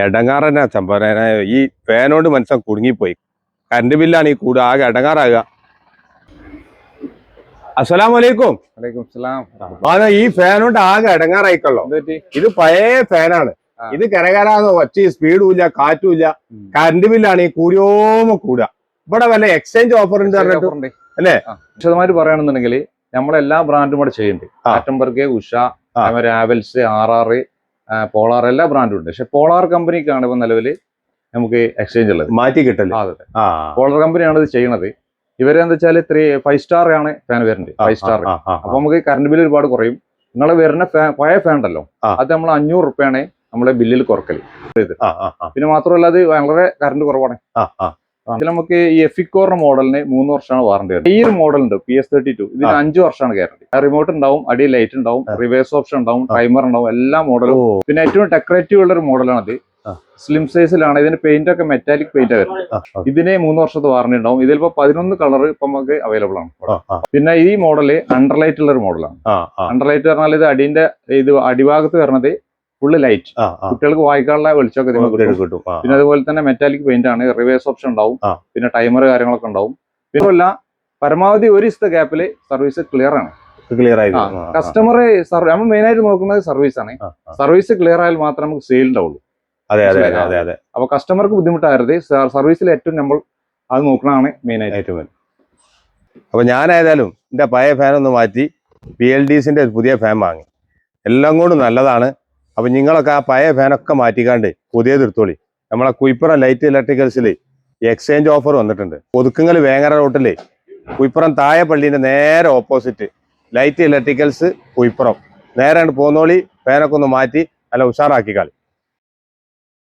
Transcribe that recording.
എടങ്ങാറന്നെ ചമ്പന ഈ ഫാനോണ്ട് മനുഷ്യൻ കുടുങ്ങിപ്പോയി. കറണ്ട് ബില്ലാണ് ഈ കൂടെ ആകെ എടങ്ങാറാകുക. അസ്സലാമലൈക്കും. ഈ ഫാനോണ്ട് ആകെ എടങ്ങാറായിക്കല്ലോ. ഇത് പഴയ ഫാനാണ്. ഇത് കരകരാന്ന് ഒച്ച സ്പീഡും ഇല്ല, കാറ്റും ഇല്ല. കറണ്ട് ബില്ലാണ് ഈ കൂടിയോമ കൂടുക. ഇവിടെ വല്ല എക്സ്ചേഞ്ച് ഓഫർ ഉണ്ട് അല്ലേ? വിശദമായിട്ട് പറയുകയാണെന്നുണ്ടെങ്കിൽ നമ്മളെല്ലാ ബ്രാൻഡും ഇവിടെ ചെയ്യുന്നുണ്ട്. Attenborough, Usha, Havells, RR, polar എല്ലാ ബ്രാൻഡും ഉണ്ട്. പക്ഷെ പോളാർ കമ്പനിക്കാണ് ഇപ്പൊ നിലവിൽ നമുക്ക് എക്സ്ചേഞ്ച് ഉള്ളത്, മാറ്റി കിട്ടല്. പോളാർ കമ്പനിയാണ് ഇത് ചെയ്യണത്. ഇവരെന്താ വെച്ചാൽ 5 സ്റ്റാർ ആണ് ഫാൻ വരുന്നത്, 5 സ്റ്റാർ. അപ്പൊ നമുക്ക് കറണ്ട് ബില്ല് ഒരുപാട് കുറയും. നിങ്ങൾ വരുന്ന പഴയ ഫാൻ ഉണ്ടല്ലോ, അത് നമ്മൾ 500 റുപ്യാണ് നമ്മളെ ബില്ലിൽ കുറക്കല്. പിന്നെ മാത്രമല്ല അത് വളരെ കറണ്ട് കുറവാണ്. ഇതിൽ നമുക്ക് ഈ എഫിക്കോറിന്റെ മോഡലിന് 3 വർഷമാണ് വാറണ്ടി വരുന്നത്. ഈ ഒരു മോഡൽ ഉണ്ട് PS32, ഇതിന് 5 വർഷമാണ് ഗ്യാരണ്ടി. റിമോട്ട് ഉണ്ടാവും, അടി ലൈറ്റ് ഉണ്ടാവും, റിവേഴ്സ് ഓപ്ഷൻ ഉണ്ടാവും, ടൈമർ ഉണ്ടാവും, എല്ലാ മോഡലും. പിന്നെ ഏറ്റവും ഡെക്കറേറ്റീവ് ഉള്ള ഒരു മോഡലാണ് അത്. സ്ലിം സൈസിലാണ്. ഇതിന് പെയിന്റ് ഒക്കെ മെറ്റാലിക് പെയിന്റ് വരുന്നത്. ഇതിന് 3 വർഷത്തെ വാറണ്ടി ഉണ്ടാവും. ഇതിലിപ്പോ 11 കളർ ഇപ്പൊ നമുക്ക് അവൈലബിൾ ആണ്. പിന്നെ ഈ മോഡല് അണ്ടർലൈറ്റ് ഉള്ള ഒരു മോഡലാണ്. അണ്ടർലൈറ്റ് പറഞ്ഞാൽ ഇത് അടിഭാഗത്ത് വരുന്നത് ഫുള്ള് ലൈറ്റ്, കുട്ടികൾക്ക് വായിക്കാനുള്ള വെളിച്ചമൊക്കെ കിട്ടും. പിന്നെ അതുപോലെ തന്നെ മെറ്റാലിക് പെയിന്റ് ആണ്, റിവേഴ്സ് ഓപ്ഷൻ ഉണ്ടാവും, പിന്നെ ടൈമർ കാര്യങ്ങളൊക്കെ ഉണ്ടാവും. പിന്നെ അല്ല, പരമാവധി 1 ദിവസത്തെ ഗ്യാപ്പില് സർവീസ് ക്ലിയർ ആണ്. കസ്റ്റമർ നമ്മൾ മെയിൻ ആയിട്ട് നോക്കുന്നത് സർവീസ് ആണ്. സർവീസ് ക്ലിയർ ആയാൽ മാത്രമേ നമുക്ക് സെയിൽ ഉണ്ടാവുള്ളൂ. അപ്പൊ കസ്റ്റമർക്ക് ബുദ്ധിമുട്ടാകരുത്. സർവീസിൽ ഏറ്റവും നമ്മൾ അത് നോക്കണതാണ് മെയിൻ ആയിട്ട്. അപ്പൊ ഞാനേതായാലും എന്റെ പഴയ ഫാൻ ഒന്ന് മാറ്റി PLDCന്റെ പുതിയ ഫാൻ വാങ്ങി. എല്ലാം കൊണ്ടും നല്ലതാണ്. അപ്പൊ നിങ്ങളൊക്കെ ആ പഴയ ഫാനൊക്കെ മാറ്റിക്കാണ്ട് പുതിയത് എടുത്തോളി. നമ്മളെ കുയിപ്പുറം ലൈറ്റ് ഇലക്ട്രിക്കൽസിൽ എക്സ്ചേഞ്ച് ഓഫർ വന്നിട്ടുണ്ട്. ഒതുക്കുങ്ങൽ വേങ്ങര റോട്ടില് കുയിപ്പുറം താഴെ പള്ളീന്റെ നേരെ ഓപ്പോസിറ്റ് ലൈറ്റ് ഇലക്ട്രിക്കൽസ് കുയിപ്പുറം. നേരെ പോന്നോളി, ഫാനൊക്കെ ഒന്ന് മാറ്റി നല്ല ഉഷാറാക്കിക്കാളി.